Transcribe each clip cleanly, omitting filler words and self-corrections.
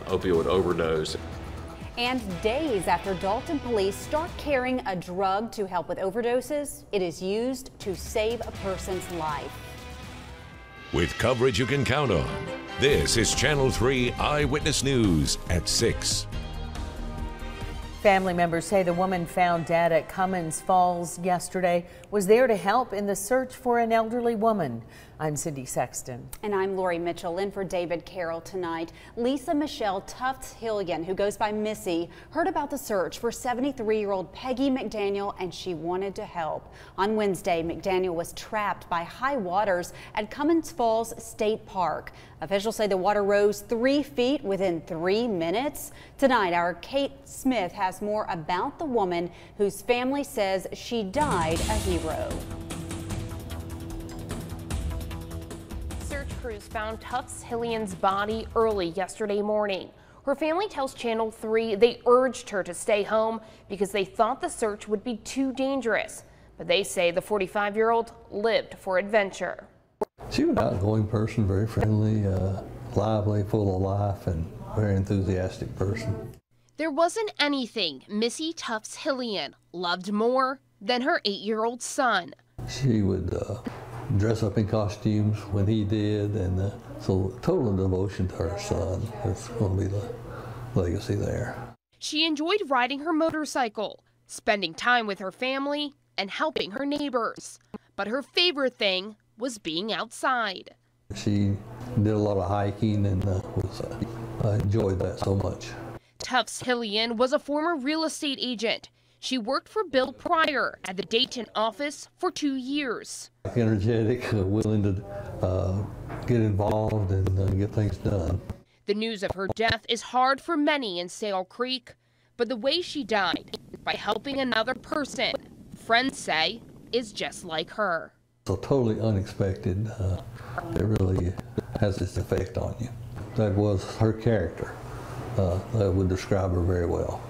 opioid overdose. And days after Dalton police start carrying a drug to help with overdoses, it is used to save a person's life. With coverage you can count on, this is Channel 3 Eyewitness News at 6. Family members say the woman found dead at Cummins Falls yesterday was there to help in the search for an elderly woman. I'm Cindy Sexton. And I'm Lori Mitchell, in for David Carroll tonight. Lisa Michelle Tufts-Hillian, who goes by Missy, heard about the search for 73-year-old Peggy McDaniel, and she wanted to help. On Wednesday, McDaniel was trapped by high waters at Cummins Falls State Park. Officials say the water rose 3 feet within 3 minutes. Tonight, our Kate Smith has more about the woman whose family says she died a hero. Search crews found Tufts-Hillian's body early yesterday morning. Her family tells Channel 3 they urged her to stay home because they thought the search would be too dangerous. But they say the 45-year-old lived for adventure. She was an outgoing person, very friendly, lively, full of life, and very enthusiastic person. There wasn't anything Missy Tufts-Hillian loved more than her 8-year-old son. She would dress up in costumes when he did, and so total devotion to her son. That's going to be the legacy there. She enjoyed riding her motorcycle, spending time with her family, and helping her neighbors. But her favorite thing was being outside. She did a lot of hiking and I enjoyed that so much. Tufts-Hillian was a former real estate agent. She worked for Bill Pryor at the Dayton office for 2 years. Energetic, willing to get involved and get things done. The news of her death is hard for many in Sale Creek, but the way she died, by helping another person, friends say is just like her. So totally unexpected. It really has its effect on you. That was her character. That would describe her very well.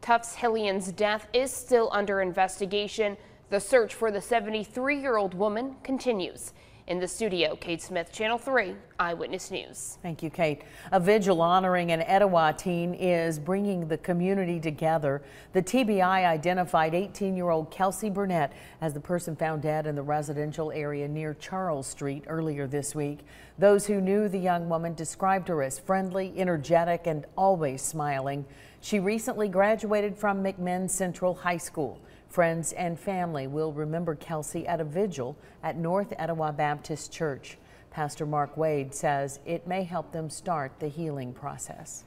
Tufts-Hillian's death is still under investigation. The search for the 73-year-old woman continues. In the studio, Kate Smith, Channel 3 Eyewitness News. Thank you, Kate. A vigil honoring an Etowah teen is bringing the community together. The TBI identified 18-year-old Kelsey Burnett as the person found dead in the residential area near Charles Street earlier this week. Those who knew the young woman described her as friendly, energetic, and always smiling. She recently graduated from McMinn Central High School. Friends and family will remember Kelsey at a vigil at North Etowah Baptist Church. Pastor Mark Wade says it may help them start the healing process.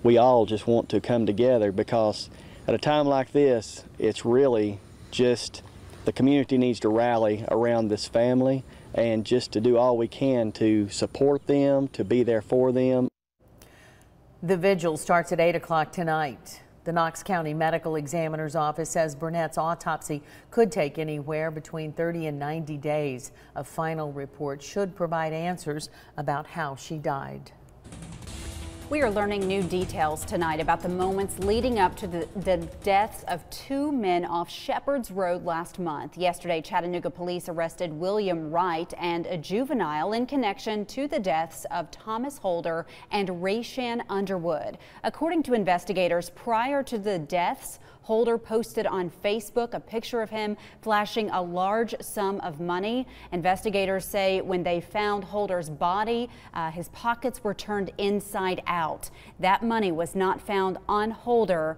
We all just want to come together because at a time like this, it's really just the community needs to rally around this family and just to do all we can to support them, to be there for them. The vigil starts at 8 o'clock tonight. The Knox County Medical Examiner's Office says Burnett's autopsy could take anywhere between 30 and 90 days. A final report should provide answers about how she died. We are learning new details tonight about the moments leading up to the deaths of 2 men off Shepherd's Road last month. Yesterday, Chattanooga police arrested William Wright and a juvenile in connection to the deaths of Thomas Holder and Rayshan Underwood. According to investigators, prior to the deaths, Holder posted on Facebook a picture of him flashing a large sum of money. Investigators say when they found Holder's body, his pockets were turned inside out. That money was not found on Holder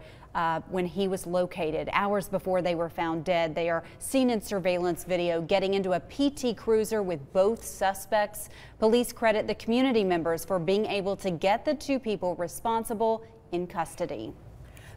when he was located. Hours before they were found dead, they are seen in surveillance video getting into a PT Cruiser with both suspects. Police credit the community members for being able to get the 2 people responsible in custody.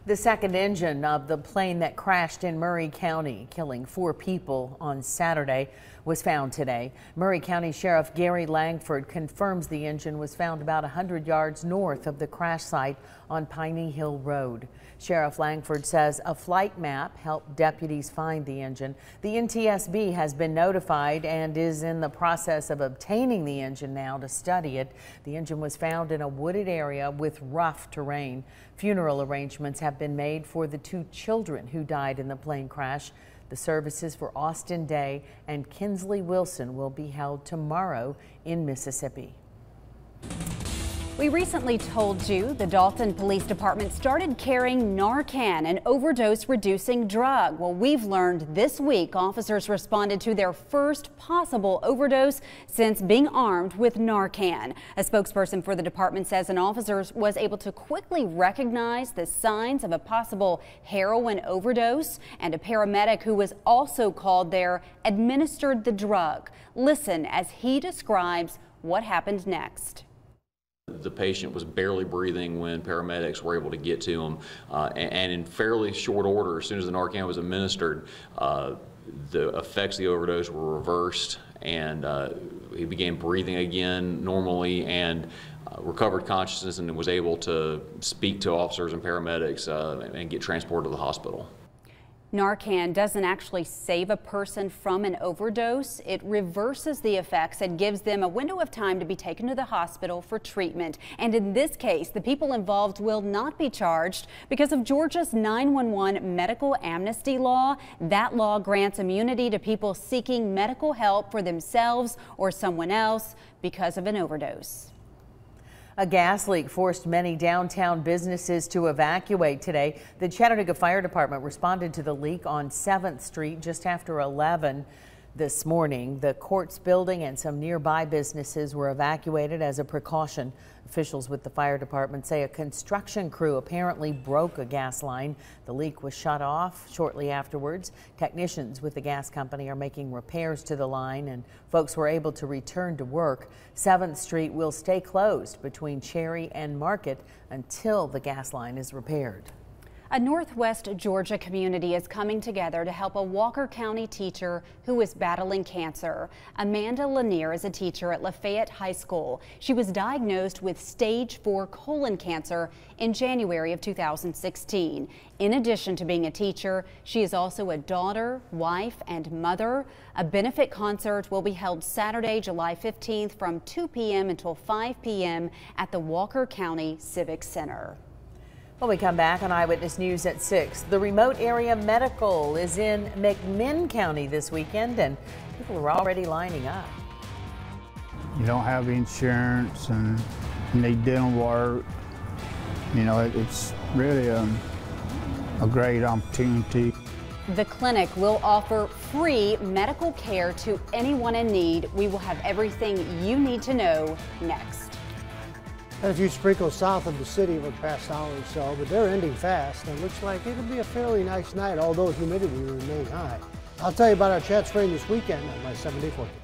The second engine of the plane that crashed in Murray County, killing 4 people on Saturday, was found today. Murray County Sheriff Gary Langford confirms the engine was found about 100 yards north of the crash site on Piney Hill Road. Sheriff Langford says a flight map helped deputies find the engine. The NTSB has been notified and is in the process of obtaining the engine now to study it. The engine was found in a wooded area with rough terrain. Funeral arrangements have been made for the 2 children who died in the plane crash. The services for Austin Day and Kinsley Wilson will be held tomorrow in Mississippi. We recently told you the Dalton Police Department started carrying Narcan, an overdose-reducing drug. Well, we've learned this week officers responded to their first possible overdose since being armed with Narcan. A spokesperson for the department says an officer was able to quickly recognize the signs of a possible heroin overdose, and a paramedic who was also called there administered the drug. Listen as he describes what happened next. The patient was barely breathing when paramedics were able to get to him, and in fairly short order, as soon as the Narcan was administered, the effects of the overdose were reversed, and he began breathing again normally and recovered consciousness and was able to speak to officers and paramedics and get transported to the hospital. Narcan doesn't actually save a person from an overdose. It reverses the effects and gives them a window of time to be taken to the hospital for treatment. And in this case, the people involved will not be charged because of Georgia's 911 medical amnesty law. That law grants immunity to people seeking medical help for themselves or someone else because of an overdose. A gas leak forced many downtown businesses to evacuate today. The Chattanooga Fire Department responded to the leak on 7th Street just after 11 this morning. The courts building and some nearby businesses were evacuated as a precaution. Officials with the fire department say a construction crew apparently broke a gas line. The leak was shut off shortly afterwards. Technicians with the gas company are making repairs to the line, and folks were able to return to work. 7th Street will stay closed between Cherry and Market until the gas line is repaired. A Northwest Georgia community is coming together to help a Walker County teacher who is battling cancer. Amanda Lanier is a teacher at Lafayette High School. She was diagnosed with stage 4 colon cancer in January of 2016. In addition to being a teacher, she is also a daughter, wife, and mother. A benefit concert will be held Saturday, July 15th from 2 p.m. until 5 p.m. at the Walker County Civic Center. When we come back on Eyewitness News at 6, the remote area medical is in McMinn County this weekend, and people are already lining up. You don't have insurance and you need dental work. You know, it's really a great opportunity. The clinic will offer free medical care to anyone in need. We will have everything you need to know next. Had a few sprinkles south of the city over the past hour or so, but they're ending fast, and it looks like it'll be a fairly nice night, although humidity will remain high. I'll tell you about our chat spring this weekend on my 7-day forecast.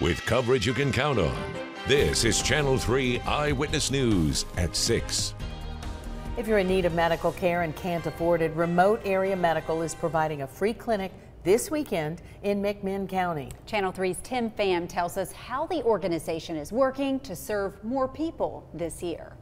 With coverage you can count on, this is Channel 3 Eyewitness News at 6. If you're in need of medical care and can't afford it, Remote Area Medical is providing a free clinic this weekend in McMinn County. Channel 3's Tim Pham tells us how the organization is working to serve more people this year.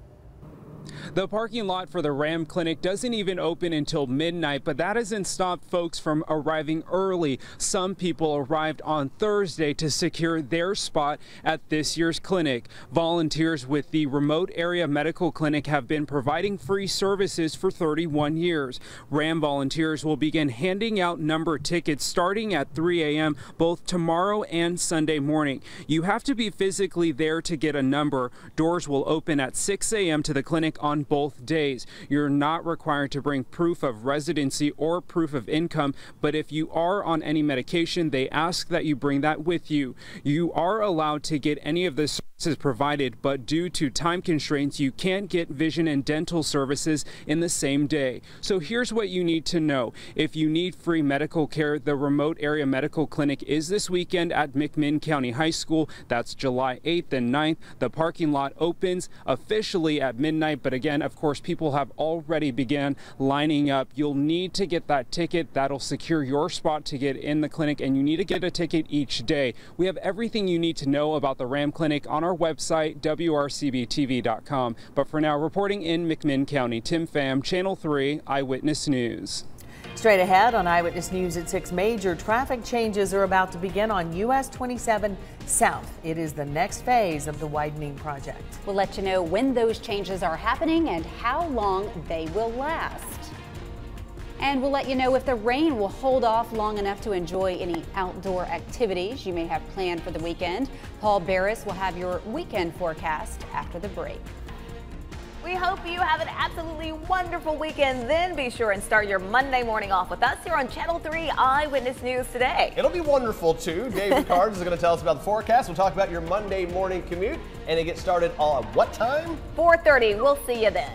The parking lot for the Ram Clinic doesn't even open until midnight, but that hasn't stopped folks from arriving early. Some people arrived on Thursday to secure their spot at this year's clinic. Volunteers with the remote area medical clinic have been providing free services for 31 years. Ram volunteers will begin handing out number tickets starting at 3 a.m. both tomorrow and Sunday morning. You have to be physically there to get a number. Doors will open at 6 a.m. to the clinic on both days. You're not required to bring proof of residency or proof of income, but if you are on any medication, they ask that you bring that with you. You are allowed to get any of the services provided, but due to time constraints, you can't get vision and dental services in the same day. So here's what you need to know. If you need free medical care, the remote area medical clinic is this weekend at McMinn County High School. That's July 8th and 9th. The parking lot opens officially at midnight, but again, of course, people have already begun lining up. You'll need to get that ticket. That'll secure your spot to get in the clinic, and you need to get a ticket each day. We have everything you need to know about the Ram Clinic on our website, WRCBTV.com. But for now, reporting in McMinn County, Tim Pham, Channel 3 Eyewitness News. Straight ahead on Eyewitness News at 6, major traffic changes are about to begin on US 27 South. It is the next phase of the widening project. We'll let you know when those changes are happening and how long they will last. And we'll let you know if the rain will hold off long enough to enjoy any outdoor activities you may have planned for the weekend. Paul Barris will have your weekend forecast after the break. We hope you have an absolutely wonderful weekend. Then be sure and start your Monday morning off with us here on Channel 3 Eyewitness News today. It'll be wonderful too. David Cards is going to tell us about the forecast. We'll talk about your Monday morning commute, and it gets started on what time? 4:30. We'll see you then.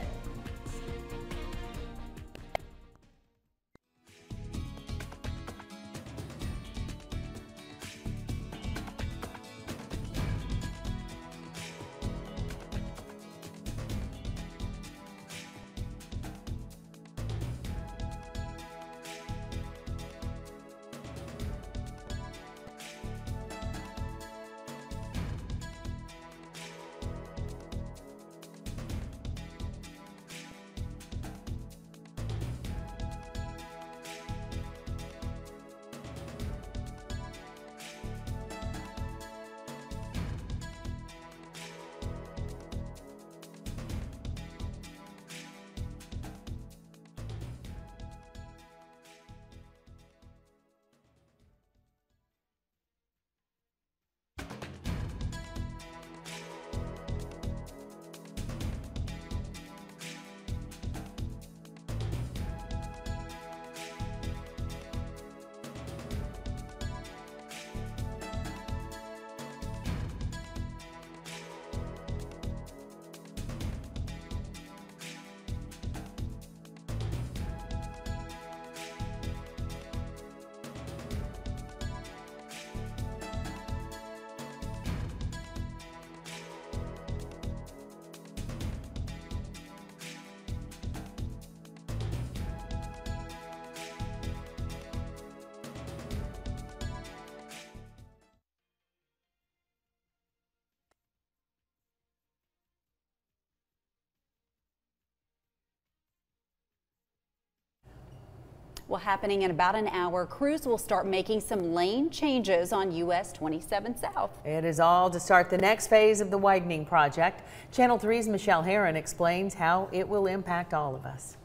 Well, happening in about an hour, crews will start making some lane changes on US 27 South. It is all to start the next phase of the widening project. Channel 3's Michelle Herron explains how it will impact all of us.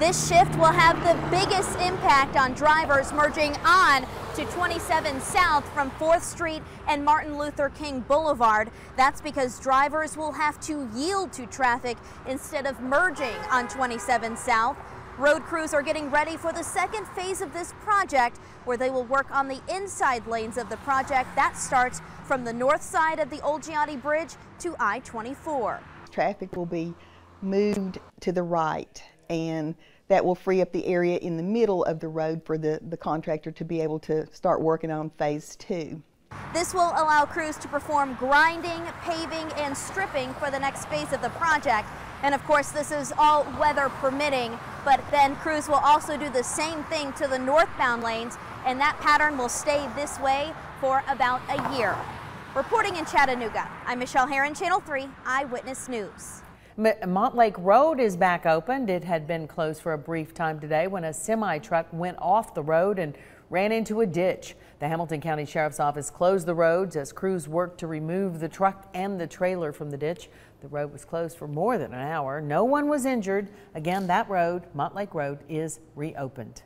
This shift will have the biggest impact on drivers merging on to 27 South from 4th Street and Martin Luther King Boulevard. That's because drivers will have to yield to traffic instead of merging on 27 South. Road crews are getting ready for the second phase of this project, where they will work on the inside lanes of the project. That starts from the north side of the Old Gianni Bridge to I-24. Traffic will be moved to the right, and that will free up the area in the middle of the road for the contractor to be able to start working on phase 2. This will allow crews to perform grinding, paving, and stripping for the next phase of the project. And of course, this is all weather permitting, but then crews will also do the same thing to the northbound lanes and that pattern will stay this way for about a year. Reporting in Chattanooga, I'm Michelle Herron, Channel 3 Eyewitness News. Montlake Road is back opened. It had been closed for a brief time today when a semi-truck went off the road and ran into a ditch. The Hamilton County Sheriff's Office closed the roads as crews worked to remove the truck and the trailer from the ditch. The road was closed for more than an hour. No one was injured. Again, that road, Montlake Road, is reopened.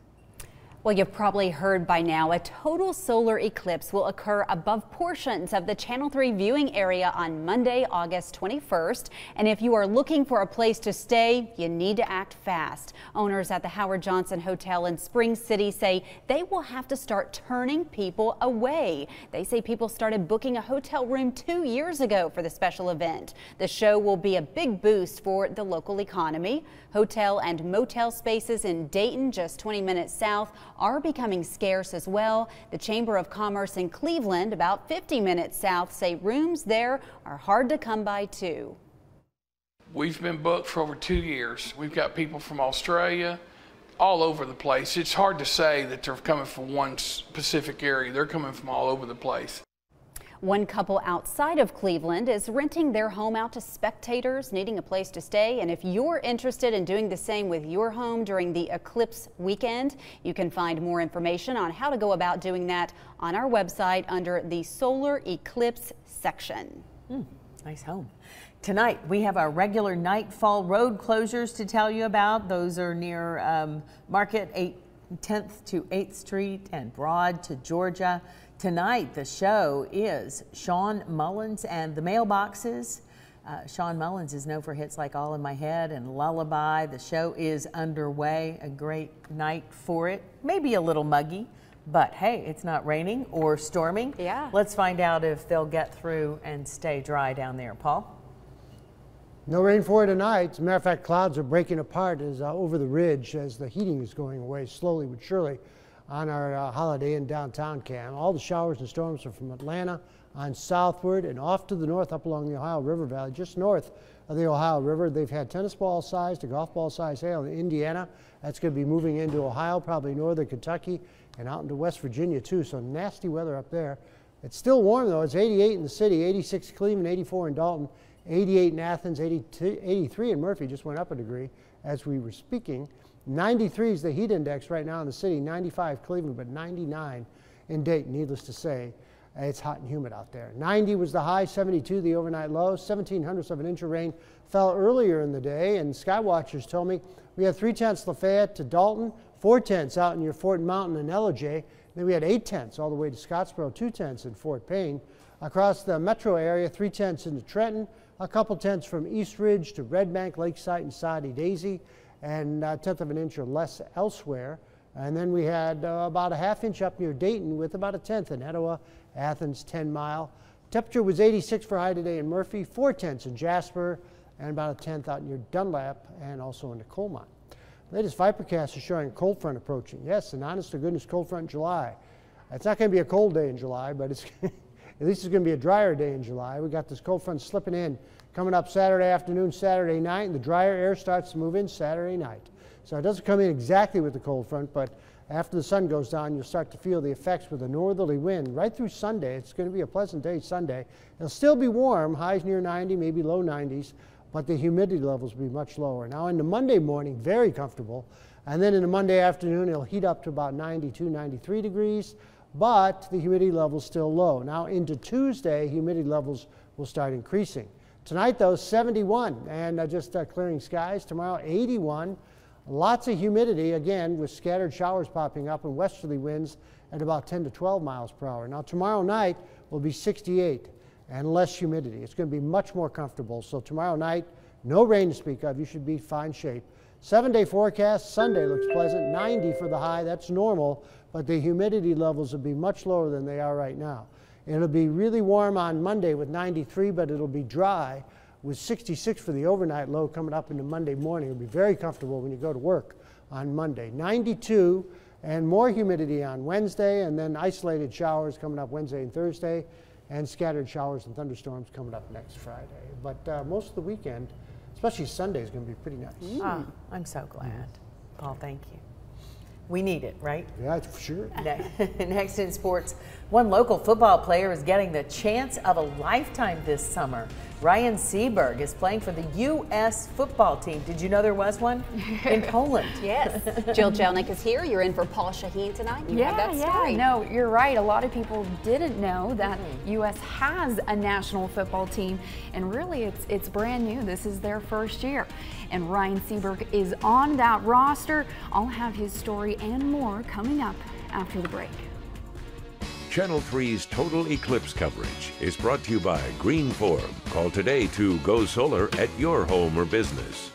Well, you've probably heard by now a total solar eclipse will occur above portions of the Channel 3 viewing area on Monday, August 21st. And if you are looking for a place to stay, you need to act fast. Owners at the Howard Johnson Hotel in Spring City say they will have to start turning people away. They say people started booking a hotel room 2 years ago for the special event. The show will be a big boost for the local economy. Hotel and motel spaces in Dayton, just 20 minutes south, are becoming scarce as well. The Chamber of Commerce in Cleveland, about 50 minutes south, say rooms there are hard to come by too. We've been booked for over 2 years. We've got people from Australia, all over the place. It's hard to say that they're coming from one specific area. They're coming from all over the place. One couple outside of Cleveland is renting their home out to spectators needing a place to stay. And if you're interested in doing the same with your home during the eclipse weekend, you can find more information on how to go about doing that on our website under the Solar Eclipse section. Nice home. Tonight, we have our regular nightfall road closures to tell you about. Those are near Market 10th to 8th Street and Broad to Georgia. Tonight, the show is Sean Mullins and the Mailboxes. Sean Mullins is known for hits like All in My Head and Lullaby. The show is underway. A great night for it. Maybe a little muggy, but hey, it's not raining or storming. Yeah. Let's find out if they'll get through and stay dry down there. Paul? No rain for tonight. As a matter of fact, clouds are breaking apart over the ridge as the heating is going away slowly but surely on our Holiday Inn downtown cam. All the showers and storms are from Atlanta on southward and off to the north up along the Ohio River Valley, just north of the Ohio River. They've had tennis ball size to golf ball size hail in Indiana. That's going to be moving into Ohio, probably northern Kentucky, and out into West Virginia too. So nasty weather up there. It's still warm though. It's 88 in the city, 86 Cleveland, 84 in Dalton, 88 in Athens, 83 in Murphy, just went up a degree as we were speaking. 93 is the heat index right now in the city, 95 Cleveland, but 99 in Dayton. Needless to say, it's hot and humid out there. 90 was the high, 72 the overnight low. 0.17 of an inch of rain fell earlier in the day, and sky watchers told me we had 0.3 Lafayette to Dalton, 0.4 out in your Fort Mountain and Ellijay. Then we had 0.8 all the way to Scottsboro, 0.2 in Fort Payne. Across the metro area, 0.3 into Trenton, a couple tenths from East Ridge to Red Bank, Lakeside, and Soddy Daisy, and a 1/10 of an inch or less elsewhere. And then we had about a 1/2 inch up near Dayton with about a 1/10 in Etowah, Athens, 10 Mile. Temperature was 86 for high today in Murphy, 0.4 in Jasper, and about a 1/10 out near Dunlap and also in the Colmont. Latest Vipercast is showing a cold front approaching. Yes, an honest to goodness cold front in July. It's not going to be a cold day in July, but it's at least it's going to be a drier day in July. We got this cold front slipping in coming up Saturday afternoon, Saturday night, and the drier air starts to move in Saturday night. So it doesn't come in exactly with the cold front, but after the sun goes down, you'll start to feel the effects with a northerly wind right through Sunday. It's going to be a pleasant day Sunday. It'll still be warm, highs near 90, maybe low 90s, but the humidity levels will be much lower. Now into Monday morning, very comfortable, and then in the Monday afternoon, it'll heat up to about 92, 93 degrees, but the humidity level's still low. Now into Tuesday, humidity levels will start increasing. Tonight, though, 71 and just clearing skies. Tomorrow, 81. Lots of humidity, again, with scattered showers popping up and westerly winds at about 10 to 12 miles per hour. Now, tomorrow night will be 68 and less humidity. It's going to be much more comfortable. So tomorrow night, no rain to speak of. You should be in fine shape. 7-day forecast. Sunday looks pleasant. 90 for the high. That's normal, but the humidity levels will be much lower than they are right now. It'll be really warm on Monday with 93, but it'll be dry with 66 for the overnight low coming up into Monday morning. It'll be very comfortable when you go to work on Monday. 92 and more humidity on Wednesday, and then isolated showers coming up Wednesday and Thursday, and scattered showers and thunderstorms coming up next Friday. But most of the weekend, especially Sunday, is going to be pretty nice. I'm so glad. Paul, thank you. We need it, right? Yeah, for sure. Next in sports, one local football player is getting the chance of a lifetime this summer. Ryan Seaberg is playing for the U.S. football team. Did you know there was one? In Poland. Yes. Jill Jelnick is here. You're in for Paul Shaheen tonight. You have that story. Yeah, no, you're right. A lot of people didn't know that U.S. has a national football team, and really it's brand new. This is their first year. And Ryan Seaberg is on that roster. I'll have his story and more coming up after the break. Channel 3's Total Eclipse coverage is brought to you by Green Form. Call today to go solar at your home or business.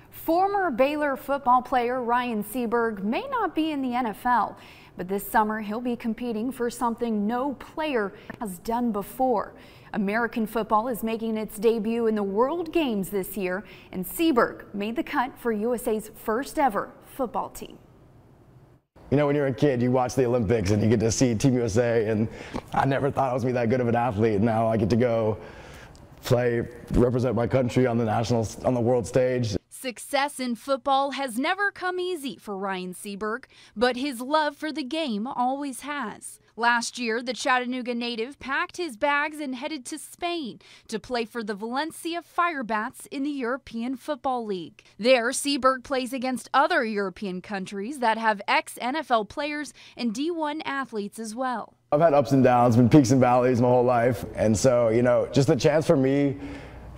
Former Baylor football player Ryan Seaberg may not be in the NFL, but this summer he'll be competing for something no player has done before. American football is making its debut in the World Games this year, and Seaberg made the cut for USA's first ever football team. You know, when you're a kid, you watch the Olympics and you get to see Team USA, and I never thought I was going to be that good of an athlete. Now I get to go play, represent my country on the world stage. Success in football has never come easy for Ryan Seaberg, but his love for the game always has. Last year, the Chattanooga native packed his bags and headed to Spain to play for the Valencia Firebats in the European Football League. There, Seaberg plays against other European countries that have ex-NFL players and D1 athletes as well. I've had ups and downs, been peaks and valleys my whole life, and so, you know, just a chance for me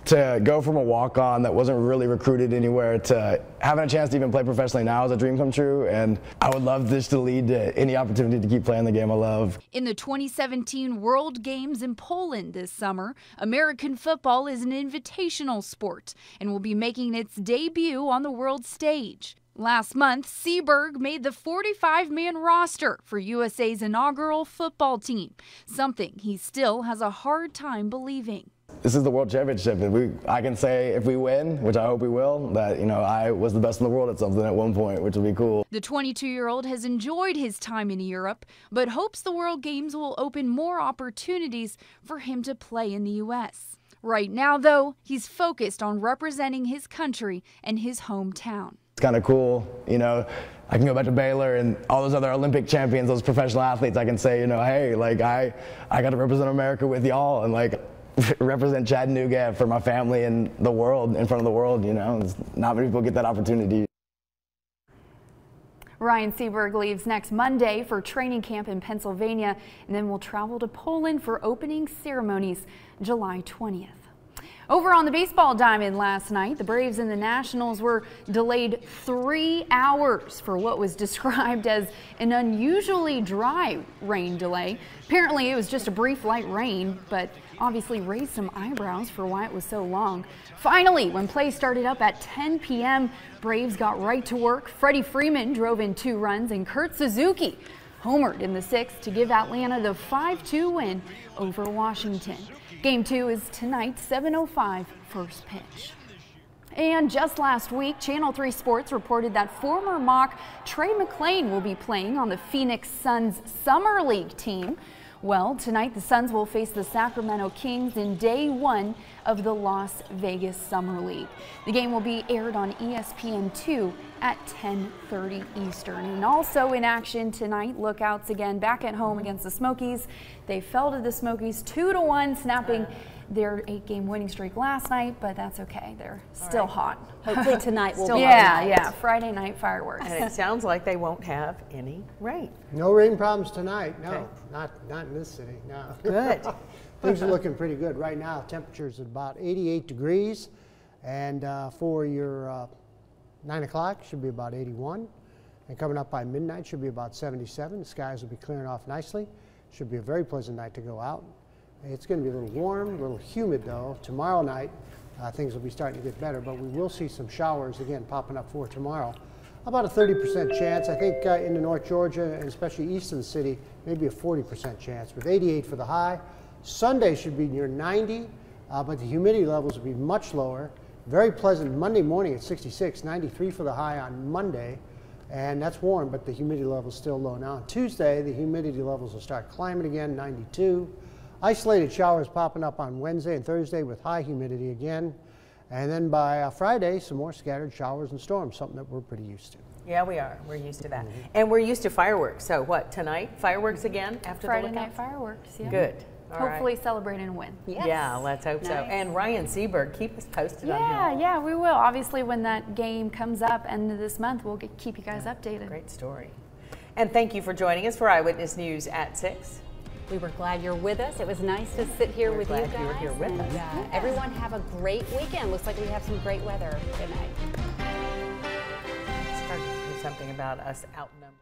to go from a walk-on that wasn't really recruited anywhere to having a chance to even play professionally now is a dream come true, and I would love this to lead to any opportunity to keep playing the game I love. In the 2017 World Games in Poland this summer, American football is an invitational sport and will be making its debut on the world stage. Last month, Seaberg made the 45-man roster for USA's inaugural football team, something he still has a hard time believing. This is the World Championship, and I can say if we win, which I hope we will, that, you know, I was the best in the world at something at one point, which would be cool. The 22-year-old has enjoyed his time in Europe, but hopes the World Games will open more opportunities for him to play in the U.S. Right now, though, he's focused on representing his country and his hometown. It's kind of cool, you know, I can go back to Baylor and all those other Olympic champions, those professional athletes, I can say, you know, hey, like I got to represent America with y'all and like represent Chattanooga for my family and the world, in front of the world, you know. Not many people get that opportunity. Ryan Seaberg leaves next Monday for training camp in Pennsylvania and then will travel to Poland for opening ceremonies July 20th. Over on the baseball diamond last night, the Braves and the Nationals were delayed 3 hours for what was described as an unusually dry rain delay. Apparently, it was just a brief light rain, but obviously raised some eyebrows for why it was so long. Finally, when play started up at 10 p.m., Braves got right to work. Freddie Freeman drove in 2 runs, and Kurt Suzuki homered in the 6th to give Atlanta the 5-2 win over Washington. Game 2 is tonight, 7:05, first pitch. And just last week, Channel 3 Sports reported that former Mock Trey McClain will be playing on the Phoenix Suns Summer League team. Well, tonight the Suns will face the Sacramento Kings in day 1 of the Las Vegas Summer League. The game will be aired on ESPN2 at 10:30 Eastern. And also in action tonight, Lookouts again back at home against the Smokies. They fell to the Smokies 2-1, snapping their 8-game winning streak last night, but that's okay. They're still hot. Hopefully tonight will be yeah, Friday night fireworks. And it sounds like they won't have any rain. No rain problems tonight. No, Okay. not in this city. No. Good. Things are looking pretty good right now. Temperatures at about 88 degrees, and for your 9 o'clock should be about 81, and coming up by midnight should be about 77. The skies will be clearing off nicely. Should be a very pleasant night to go out. It's going to be a little warm, a little humid though. Tomorrow night things will be starting to get better, but we will see some showers again popping up for tomorrow. About a 30% chance. I think in the North Georgia and especially east of the city, maybe a 40% chance with 88 for the high. Sunday should be near 90, but the humidity levels will be much lower. Very pleasant Monday morning at 66, 93 for the high on Monday, and that's warm, but the humidity level is still low. Now on Tuesday, the humidity levels will start climbing again, 92. Isolated showers popping up on Wednesday and Thursday with high humidity again. And then by Friday, some more scattered showers and storms, something that we're pretty used to. Yeah, we are. We're used to that. And we're used to fireworks. So what, tonight? Fireworks again after Friday the night fireworks, yeah. Good. All Hopefully right. celebrate and win. Yes. Yeah, let's hope so. And Ryan Seaberg, keep us posted on him. Yeah, we will. Obviously, when that game comes up end of this month, we'll keep you guys updated. Great story. And thank you for joining us for Eyewitness News at 6. We were glad you're with us. It was nice to sit here with you guys. You were here with us. Everyone have a great weekend. Looks like we have some great weather tonight. Start to do something about us outnumbered.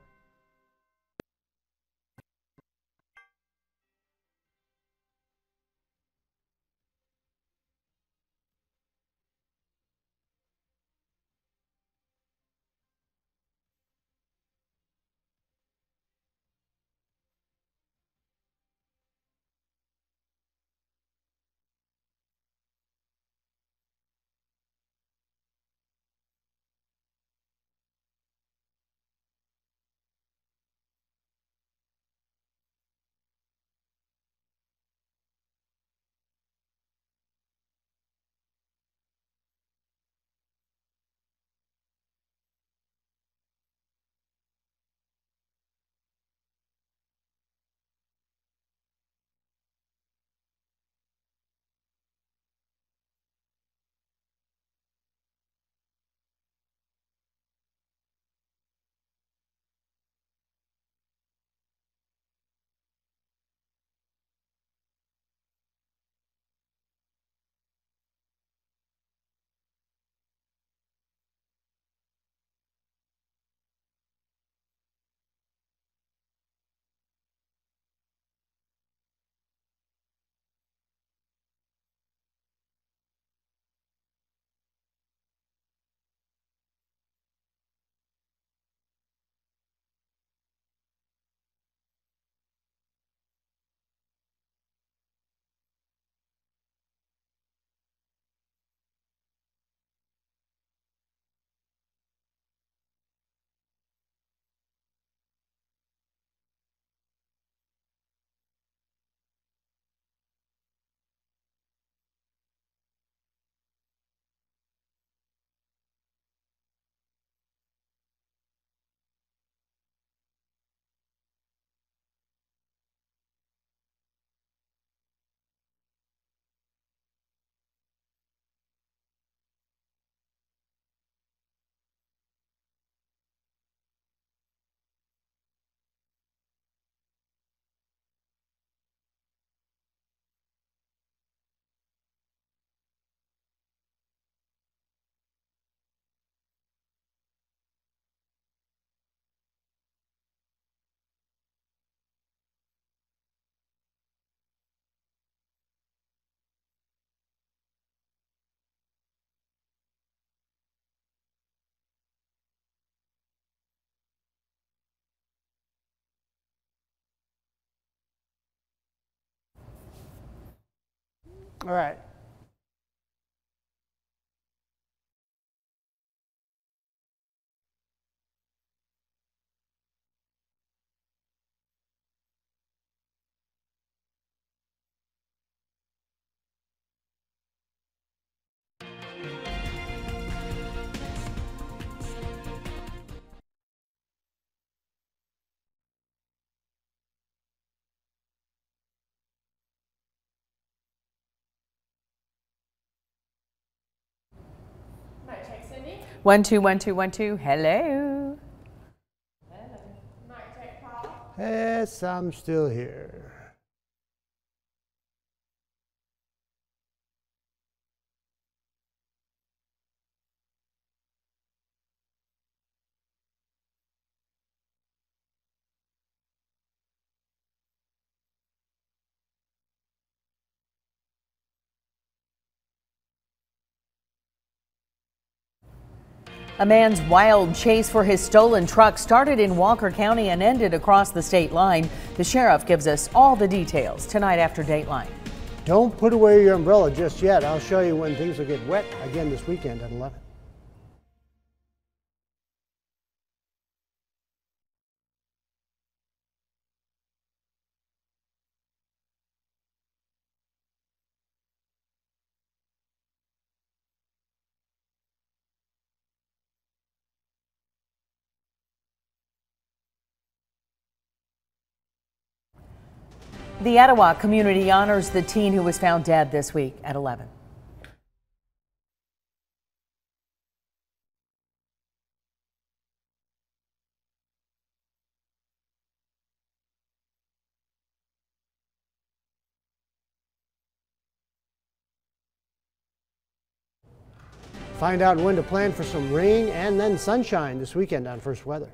All right. Mic check, Cindy. 1 2 1 2 1 2. Hello. Mic check, Paul. Yes, I'm still here. A man's wild chase for his stolen truck started in Walker County and ended across the state line. The sheriff gives us all the details tonight after Dateline. Don't put away your umbrella just yet. I'll show you when things will get wet again this weekend at 11. The Etowah community honors the teen who was found dead this week at 11. Find out when to plan for some rain and then sunshine this weekend on First Weather.